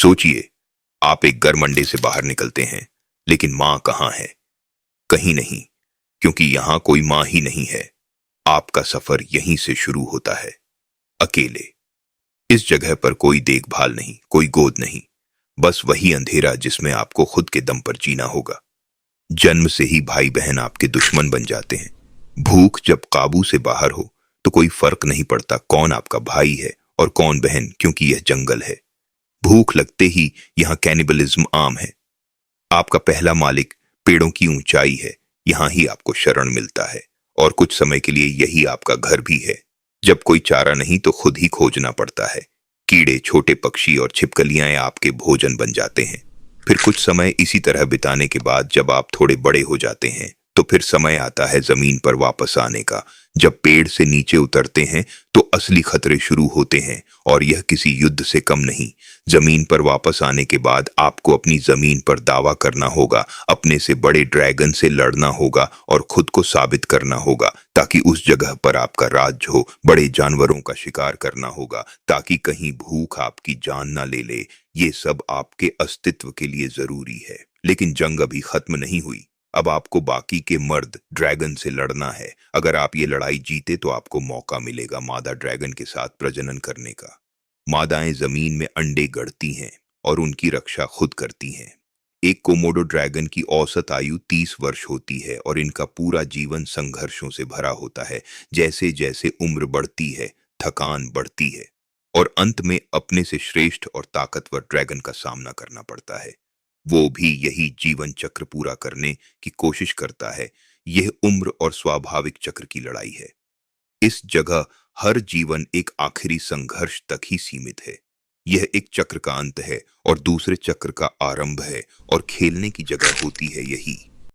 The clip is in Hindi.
सोचिए, आप एक गर्म अंडे से बाहर निकलते हैं, लेकिन मां कहाँ है? कहीं नहीं, क्योंकि यहां कोई मां ही नहीं है। आपका सफर यहीं से शुरू होता है, अकेले। इस जगह पर कोई देखभाल नहीं, कोई गोद नहीं, बस वही अंधेरा जिसमें आपको खुद के दम पर जीना होगा। जन्म से ही भाई बहन आपके दुश्मन बन जाते हैं। भूख जब काबू से बाहर हो तो कोई फर्क नहीं पड़ता कौन आपका भाई है और कौन बहन, क्योंकि यह जंगल है। भूख लगते ही यहाँ कैनिबलिज्म आम है। आपका पहला मालिक पेड़ों की ऊंचाई है, यहाँ ही आपको शरण मिलता है, और कुछ समय के लिए यही आपका घर भी है। जब कोई चारा नहीं तो खुद ही खोजना पड़ता है। कीड़े, छोटे पक्षी और छिपकलियां आपके भोजन बन जाते हैं। फिर कुछ समय इसी तरह बिताने के बाद जब आप थोड़े बड़े हो जाते हैं तो फिर समय आता है जमीन पर वापस आने का। जब पेड़ से नीचे उतरते हैं तो असली खतरे शुरू होते हैं, और यह किसी युद्ध से कम नहीं। जमीन पर वापस आने के बाद आपको अपनी जमीन पर दावा करना होगा, अपने से बड़े ड्रैगन से लड़ना होगा और खुद को साबित करना होगा, ताकि उस जगह पर आपका राज हो। बड़े जानवरों का शिकार करना होगा ताकि कहीं भूख आपकी जान ना ले ले। ये सब आपके अस्तित्व के लिए जरूरी है। लेकिन जंग अभी खत्म नहीं हुई। अब आपको बाकी के मर्द ड्रैगन से लड़ना है। अगर आप ये लड़ाई जीते तो आपको मौका मिलेगा मादा ड्रैगन के साथ प्रजनन करने का। मादाएं जमीन में अंडे गढ़ती हैं और उनकी रक्षा खुद करती हैं। एक कोमोडो ड्रैगन की औसत आयु 30 वर्ष होती है और इनका पूरा जीवन संघर्षों से भरा होता है। जैसे जैसे उम्र बढ़ती है, थकान बढ़ती है, और अंत में अपने से श्रेष्ठ और ताकतवर ड्रैगन का सामना करना पड़ता है। वो भी यही जीवन चक्र पूरा करने की कोशिश करता है। यह उम्र और स्वाभाविक चक्र की लड़ाई है। इस जगह हर जीवन एक आखिरी संघर्ष तक ही सीमित है। यह एक चक्र का अंत है और दूसरे चक्र का आरंभ है, और खेलने की जगह होती है यही।